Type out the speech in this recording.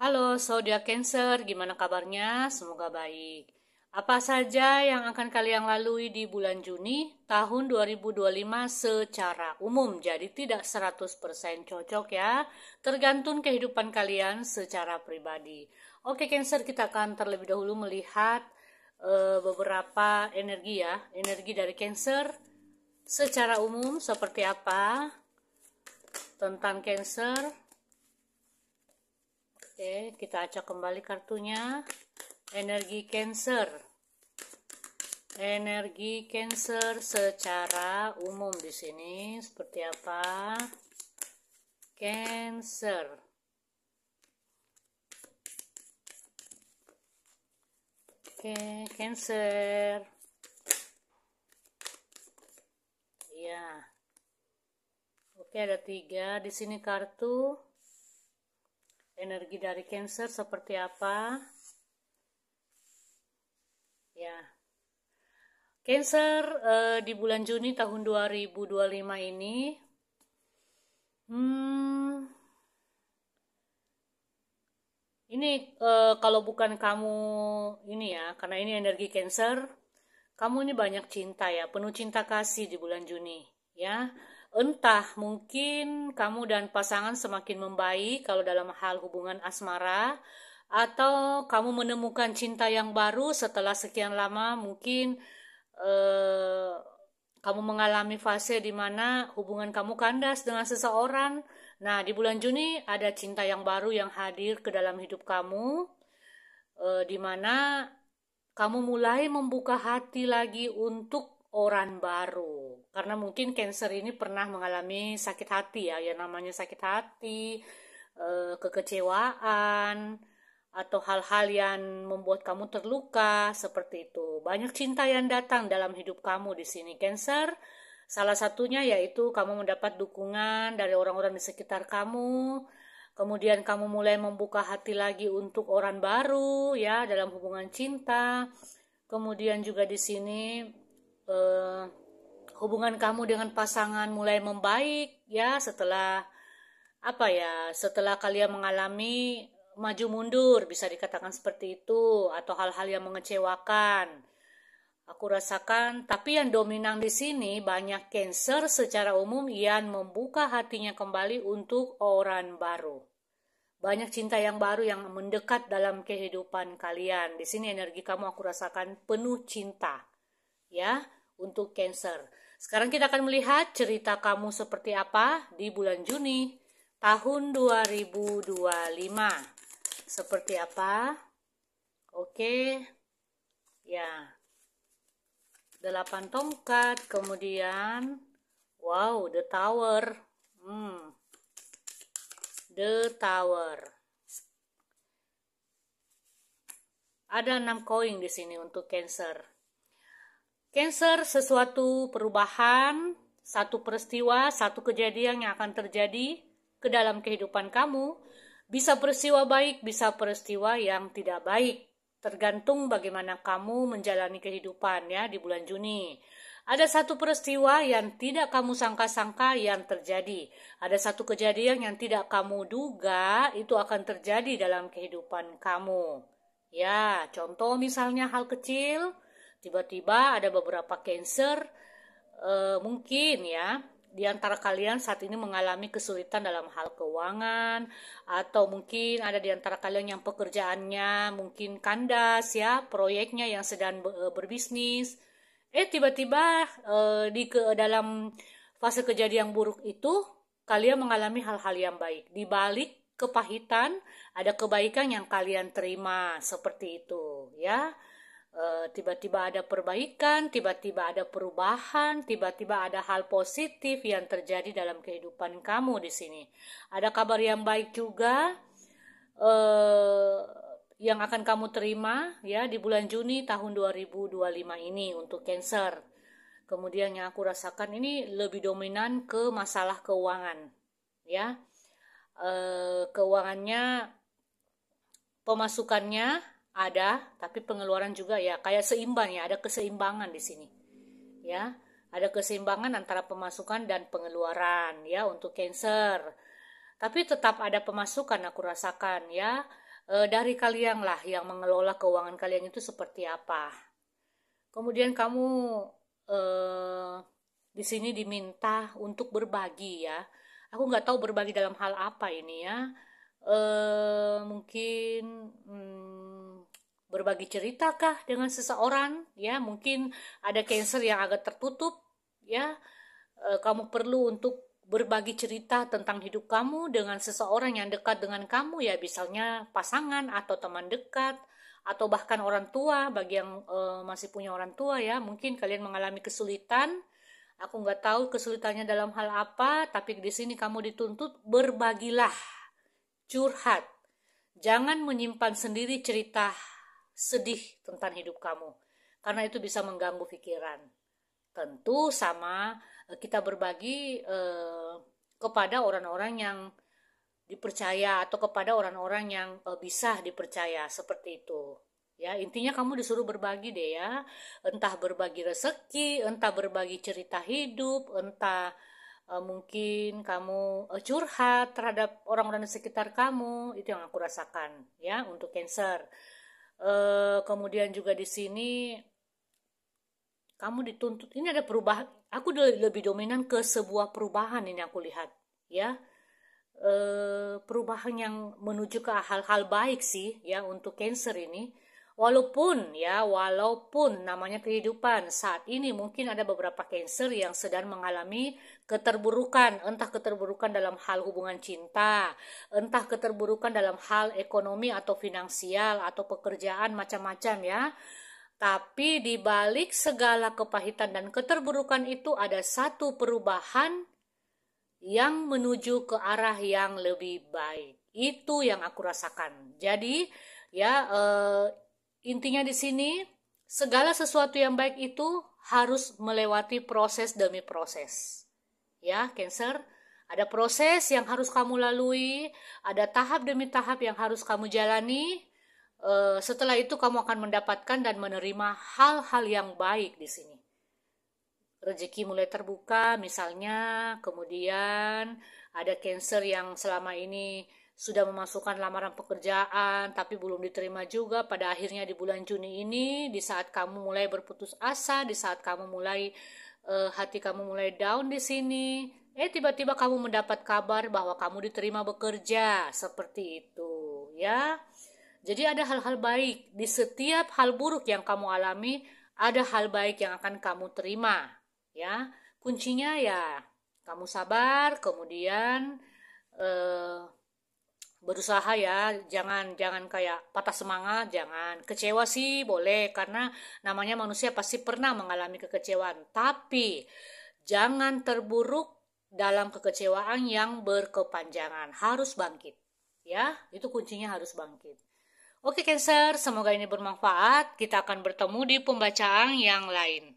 Halo zodiak Cancer, gimana kabarnya? Semoga baik. Apa saja yang akan kalian lalui di bulan Juni tahun 2025 secara umum? Jadi tidak 100% cocok ya, tergantung kehidupan kalian secara pribadi. Oke Cancer, kita akan terlebih dahulu melihat beberapa energi ya. Energi dari Cancer secara umum seperti apa tentang Cancer. Oke, kita acak kembali kartunya. Energi Cancer. Energi Cancer secara umum di sini seperti apa? Cancer. Oke, Cancer. Ya. Oke, ada 3 di sini kartu. Energi dari Cancer seperti apa? Ya. Cancer di bulan Juni tahun 2025 ini ini kalau bukan kamu ini ya, karena ini energi Cancer, kamu ini banyak cinta ya, penuh cinta kasih di bulan Juni ya. Entah mungkin kamu dan pasangan semakin membaik kalau dalam hal hubungan asmara, atau kamu menemukan cinta yang baru setelah sekian lama mungkin eh, kamu mengalami fase di mana hubungan kamu kandas dengan seseorang. Nah, di bulan Juni ada cinta yang baru yang hadir ke dalam hidup kamu, di mana kamu mulai membuka hati lagi untuk orang baru. Karena mungkin Cancer ini pernah mengalami sakit hati ya, yang namanya sakit hati, kekecewaan, atau hal-hal yang membuat kamu terluka seperti itu. Banyak cinta yang datang dalam hidup kamu di sini, Cancer. Salah satunya yaitu kamu mendapat dukungan dari orang-orang di sekitar kamu. Kemudian kamu mulai membuka hati lagi untuk orang baru ya dalam hubungan cinta. Kemudian juga di sini eh, hubungan kamu dengan pasangan mulai membaik ya setelah apa ya, setelah kalian mengalami maju mundur, bisa dikatakan seperti itu, atau hal-hal yang mengecewakan. Aku rasakan, tapi yang dominan di sini banyak Cancer secara umum yang membuka hatinya kembali untuk orang baru. Banyak cinta yang baru yang mendekat dalam kehidupan kalian. Di sini energi kamu aku rasakan penuh cinta, ya, untuk Cancer. Sekarang kita akan melihat cerita kamu seperti apa di bulan Juni tahun 2025. Seperti apa? Oke. Ya. 8 tongkat, kemudian wow, the tower. The tower. Ada 6 koin di sini untuk Cancer. Cancer sesuatu perubahan, satu peristiwa, satu kejadian yang akan terjadi ke dalam kehidupan kamu. Bisa peristiwa baik, bisa peristiwa yang tidak baik. Tergantung bagaimana kamu menjalani kehidupan ya di bulan Juni. Ada satu peristiwa yang tidak kamu sangka-sangka yang terjadi. Ada satu kejadian yang tidak kamu duga itu akan terjadi dalam kehidupan kamu. Ya, contoh misalnya hal kecil, tiba-tiba ada beberapa Cancer, mungkin ya, di antara kalian saat ini mengalami kesulitan dalam hal keuangan, atau mungkin ada di antara kalian yang pekerjaannya mungkin kandas ya, proyeknya yang sedang berbisnis. Tiba-tiba di dalam fase kejadian buruk itu kalian mengalami hal-hal yang baik. Di balik kepahitan ada kebaikan yang kalian terima seperti itu ya. Tiba-tiba ada perbaikan, tiba-tiba ada perubahan, tiba-tiba ada hal positif yang terjadi dalam kehidupan kamu di sini. Ada kabar yang baik juga yang akan kamu terima ya di bulan Juni tahun 2025 ini untuk Cancer. Kemudian yang aku rasakan ini lebih dominan ke masalah keuangan ya. Keuangannya, pemasukannya ada, tapi pengeluaran juga ya kayak seimbang ya, ada keseimbangan di sini. Ya, ada keseimbangan antara pemasukan dan pengeluaran ya untuk Cancer. Tapi tetap ada pemasukan aku rasakan ya. dari kalian lah yang mengelola keuangan kalian itu seperti apa. Kemudian kamu eh, di sini diminta untuk berbagi ya. Aku nggak tahu berbagi dalam hal apa ini ya. Mungkin berbagi cerita kah dengan seseorang ya. Mungkin ada Cancer yang agak tertutup ya. Kamu perlu untuk berbagi cerita tentang hidup kamu dengan seseorang yang dekat dengan kamu ya, misalnya pasangan atau teman dekat atau bahkan orang tua. Bagi yang masih punya orang tua ya, mungkin kalian mengalami kesulitan. Aku nggak tahu kesulitannya dalam hal apa, tapi di sini kamu dituntut berbagilah, curhat. Jangan menyimpan sendiri cerita sedih tentang hidup kamu, karena itu bisa mengganggu pikiran. Tentu sama kita berbagi kepada orang-orang yang dipercaya atau kepada orang-orang yang bisa dipercaya, seperti itu. Ya, intinya kamu disuruh berbagi deh ya. Entah berbagi rezeki, entah berbagi cerita hidup, entah mungkin kamu curhat terhadap orang-orang di sekitar kamu. Itu yang aku rasakan ya untuk Cancer. Kemudian juga di sini kamu dituntut, ini ada perubahan. Aku lebih dominan ke sebuah perubahan ini aku lihat ya. Perubahan yang menuju ke hal-hal baik sih ya untuk Cancer ini. Walaupun namanya kehidupan saat ini mungkin ada beberapa Cancer yang sedang mengalami keterburukan, entah keterburukan dalam hal hubungan cinta, entah keterburukan dalam hal ekonomi atau finansial atau pekerjaan macam-macam ya. Tapi di balik segala kepahitan dan keterburukan itu ada satu perubahan yang menuju ke arah yang lebih baik. Itu yang aku rasakan. Jadi ya intinya di sini segala sesuatu yang baik itu harus melewati proses demi proses. Ya, Cancer, ada proses yang harus kamu lalui, ada tahap demi tahap yang harus kamu jalani. Setelah itu kamu akan mendapatkan dan menerima hal-hal yang baik di sini. Rezeki mulai terbuka misalnya, kemudian ada Cancer yang selama ini sudah memasukkan lamaran pekerjaan tapi belum diterima juga. Pada akhirnya di bulan Juni ini, di saat kamu mulai berputus asa, di saat kamu mulai hati kamu mulai down di sini, tiba-tiba kamu mendapat kabar bahwa kamu diterima bekerja, seperti itu ya. Jadi ada hal-hal baik di setiap hal buruk yang kamu alami, ada hal baik yang akan kamu terima ya. Kuncinya ya kamu sabar, kemudian berusaha ya, jangan kayak patah semangat, jangan kecewa sih boleh, karena namanya manusia pasti pernah mengalami kekecewaan, tapi jangan terburuk dalam kekecewaan yang berkepanjangan, harus bangkit ya, itu kuncinya, harus bangkit. Oke Cancer, semoga ini bermanfaat. Kita akan bertemu di pembacaan yang lain.